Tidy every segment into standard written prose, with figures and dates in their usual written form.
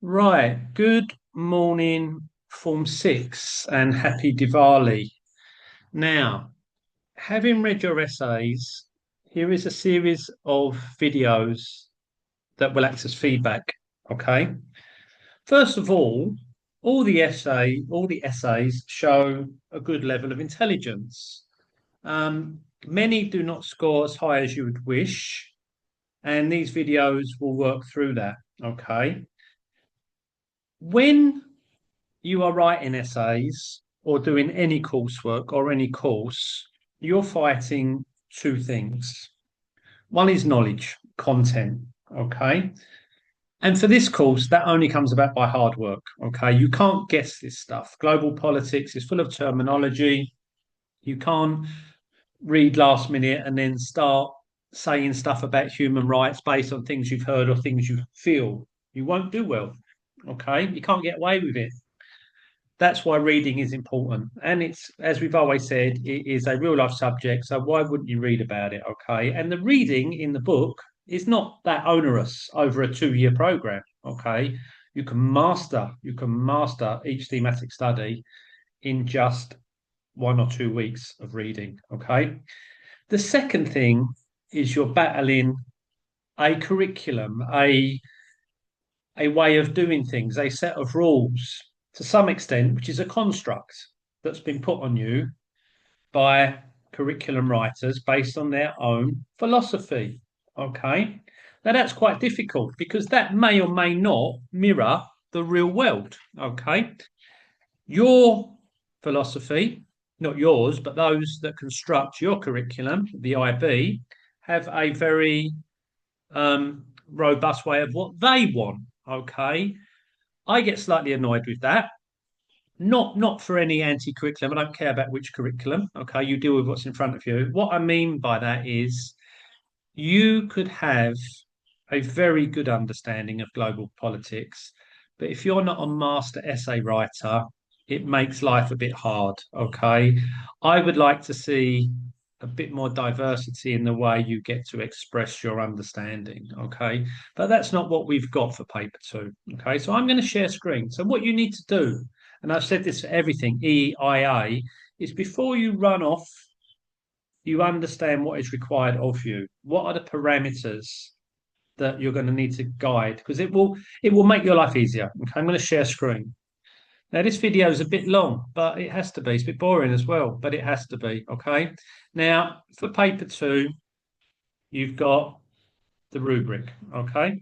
Right. Good morning, Form 6, and happy Diwali. Now, having read your essays, here is a series of videos that will act as feedback. Okay. First of all the essays show a good level of intelligence. Many do not score as high as you would wish, and these videos will work through that. Okay. When you are writing essays or doing any coursework or any course, you're fighting two things. One is knowledge, content, okay? And for this course, that only comes about by hard work, okay? You can't guess this stuff. Global politics is full of terminology. You can't read last minute and then start saying stuff about human rights based on things you've heard or things you feel. You won't do well, okay? You can't get away with it. That's why reading is important. And it's, as we've always said, it is a real life subject. So why wouldn't you read about it? Okay. And the reading in the book is not that onerous over a 2 year program. Okay. You can master each thematic study in just 1 or 2 weeks of reading. Okay. The second thing is you're battling a curriculum, a way of doing things, a set of rules to some extent, which is a construct that's been put on you by curriculum writers based on their own philosophy. Okay. Now that's quite difficult because that may or may not mirror the real world. Okay. Your philosophy, not yours, but those that construct your curriculum, the IB, have a very robust way of what they want. Okay. I get slightly annoyed with that. Not for any anti-curriculum. I don't care about which curriculum. Okay, you deal with what's in front of you. What I mean by that is you could have a very good understanding of global politics, but if you're not a master essay writer, it makes life a bit hard. Okay, I would like to see a bit more diversity in the way you get to express your understanding. Okay, but that's not what we've got for paper two. Okay, so I'm going to share screen. So what you need to do, and I've said this for everything, EIA, is before you run off, you understand what is required of you. What are the parameters that you're going to need to guide? Because it will make your life easier. Okay, I'm going to share screen. Now this video is a bit long, but it has to be. It's a bit boring as well, but it has to be. Okay. Now for paper two, you've got the rubric. Okay.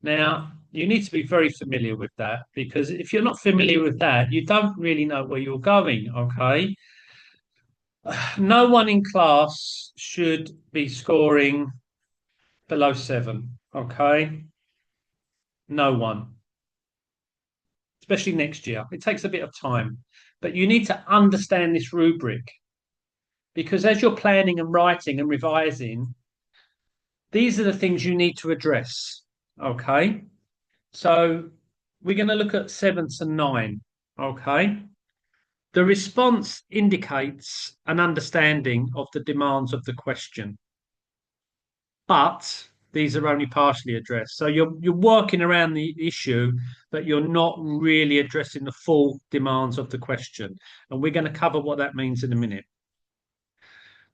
Now you need to be very familiar with that because if you're not familiar with that, you don't really know where you're going. Okay. No one in class should be scoring below 7. Okay. No one, especially next year. It takes a bit of time, but you need to understand this rubric because as you're planning and writing and revising, these are the things you need to address. Okay. So we're going to look at 7 to 9. Okay. The response indicates an understanding of the demands of the question, but these are only partially addressed. So you're working around the issue, but you're not really addressing the full demands of the question. And we're going to cover what that means in a minute.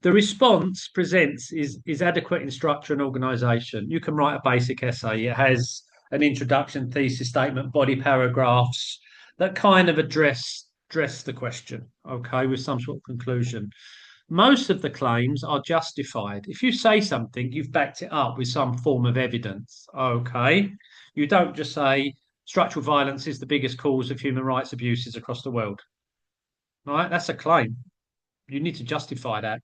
The response presents is adequate in structure and organisation. You can write a basic essay. It has an introduction, thesis statement, body paragraphs that kind of address the question, okay, with some sort of conclusion. Most of the claims are justified. If you say something, you've backed it up with some form of evidence, okay? You don't just say structural violence is the biggest cause of human rights abuses across the world, right? That's a claim. You need to justify that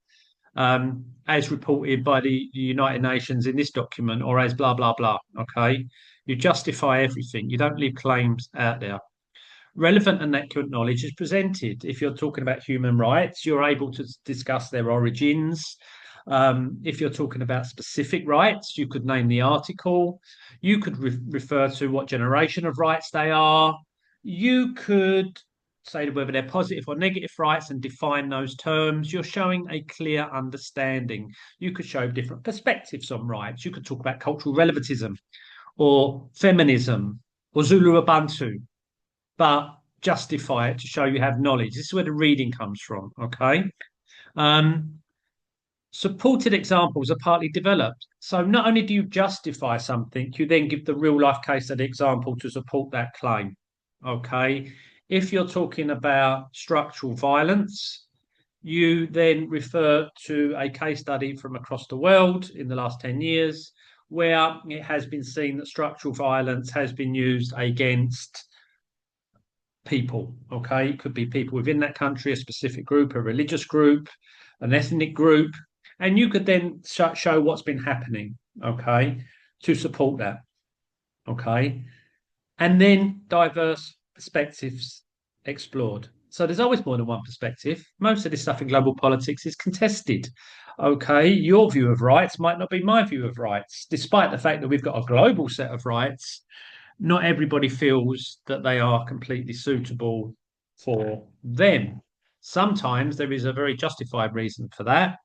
as reported by the United Nations in this document or as blah, blah, blah. Okay. You justify everything. You don't leave claims out there. Relevant and accurate knowledge is presented. If you're talking about human rights, you're able to discuss their origins. If you're talking about specific rights, you could name the article. You could refer to what generation of rights they are. You could say whether they're positive or negative rights and define those terms. You're showing a clear understanding. You could show different perspectives on rights. You could talk about cultural relativism or feminism or Zulu Ubuntu, but justify it to show you have knowledge. This is where the reading comes from. Okay. Um, Supported examples are partly developed. So not only do you justify something, you then give the real life case study example to support that claim. Okay. If you're talking about structural violence, you then refer to a case study from across the world in the last 10 years where it has been seen that structural violence has been used against people. Okay. It could be people within that country, a specific group, a religious group, an ethnic group. And you could then show what's been happening. Okay. To support that. Okay. And then diverse perspectives explored. So there's always more than one perspective. Most of this stuff in global politics is contested. Okay, your view of rights might not be my view of rights, despite the fact that we've got a global set of rights. Not everybody feels that they are completely suitable for them. Sometimes there is a very justified reason for that.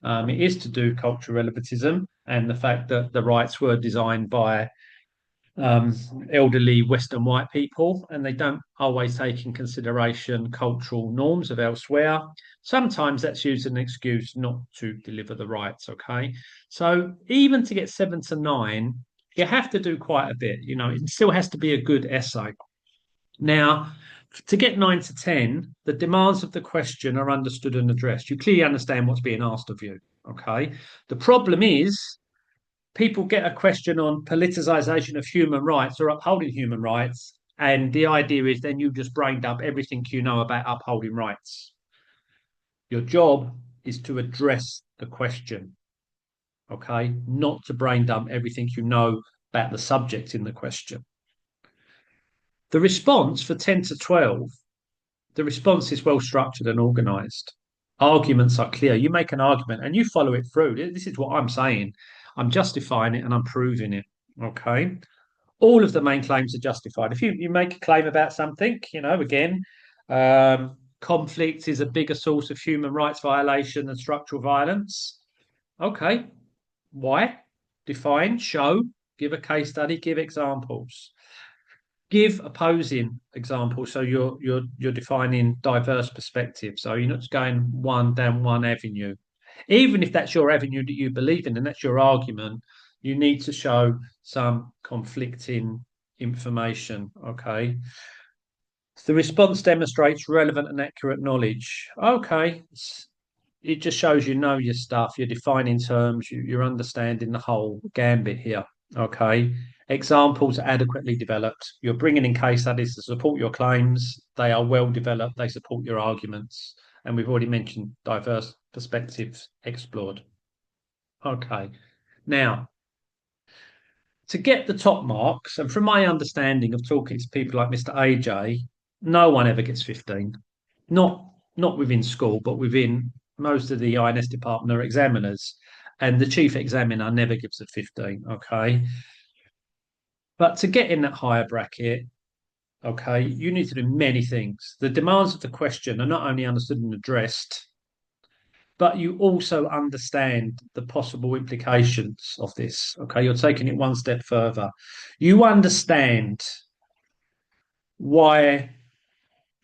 It is to do cultural relativism and the fact that the rights were designed by um, elderly Western white people, and they don't always take in consideration cultural norms of elsewhere. Sometimes that's used as an excuse not to deliver the rights. Okay, so even to get 7 to 9, you have to do quite a bit. You know, it still has to be a good essay. Now, to get 9 to 10, the demands of the question are understood and addressed. You clearly understand what's being asked of you. Okay, the problem is people get a question on politicization of human rights or upholding human rights, and the idea is then you just brain dump everything you know about upholding rights. Your job is to address the question, okay? Not to brain dump everything you know about the subject in the question. The response for 10 to 12, the response is well structured and organized. Arguments are clear. You make an argument and you follow it through. This is what I'm saying. I'm justifying it and I'm proving it. Okay. All of the main claims are justified. If you make a claim about something, you know, again, conflict is a bigger source of human rights violation than structural violence. Okay. Why? Define, show, give a case study, give examples. Give opposing examples. So you're defining diverse perspectives. So you're not just going one down one avenue. Even if that's your avenue that you believe in and that's your argument, you need to show some conflicting information. Okay. The response demonstrates relevant and accurate knowledge. Okay. It just shows you know your stuff, you're defining terms, you're understanding the whole gambit here. Okay. Examples are adequately developed. You're bringing in case studies to support your claims. They are well developed. They support your arguments. And we've already mentioned diverse perspectives explored. Okay. Now, to get the top marks, and from my understanding of talking to people like Mr. AJ, no one ever gets 15. Not within school, but within most of the INS department are examiners. And the chief examiner never gives a 15. Okay. But to get in that higher bracket, okay, you need to do many things. The demands of the question are not only understood and addressed, but you also understand the possible implications of this. Okay, you're taking it one step further. You understand why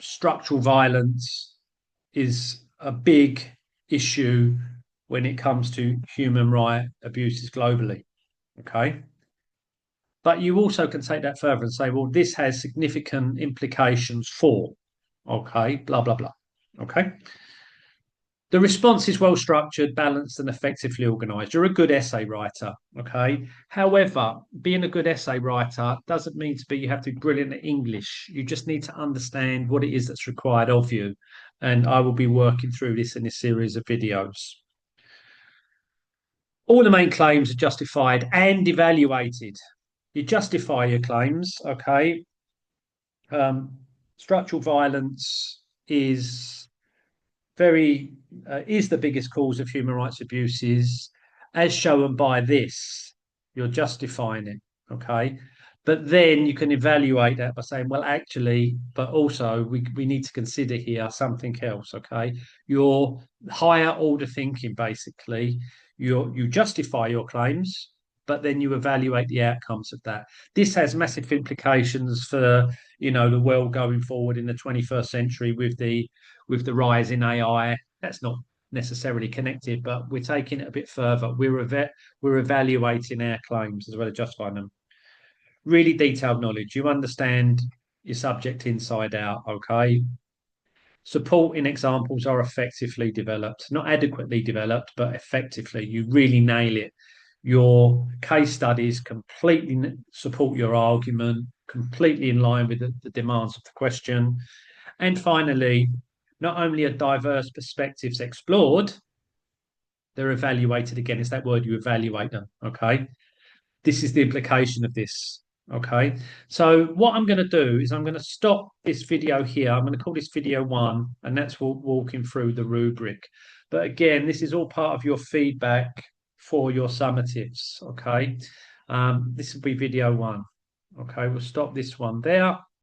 structural violence is a big issue when it comes to human right abuses globally. Okay. But you also can take that further and say, well, this has significant implications for, okay, blah, blah, blah. Okay. The response is well structured, balanced, and effectively organized. You're a good essay writer. Okay. However, being a good essay writer doesn't mean to be you have to be brilliant at English. You just need to understand what it is that's required of you. And I will be working through this in a series of videos. All the main claims are justified and evaluated. You justify your claims, okay? Structural violence is is the biggest cause of human rights abuses, as shown by this. You're justifying it, okay? But then you can evaluate that by saying, well, actually, but also we need to consider here something else, okay? Your higher order thinking, basically, you justify your claims, but then you evaluate the outcomes of that. This has massive implications for the world going forward in the 21st century with the rise in AI. That's not necessarily connected, but we're taking it a bit further. We're evaluating our claims as well as justifying them. Really detailed knowledge. You understand your subject inside out. Okay. Supporting examples are effectively developed, not adequately developed, but effectively. You really nail it. Your case studies completely support your argument, completely in line with the demands of the question. And finally, not only are diverse perspectives explored, they're evaluated again. It's that word, you evaluate them. Okay. This is the implication of this. Okay. So what I'm going to do is I'm going to stop this video here. I'm going to call this video 1, and that's walking through the rubric. But again, this is all part of your feedback for your summatives. Okay. This will be video 1. Okay. We'll stop this one there.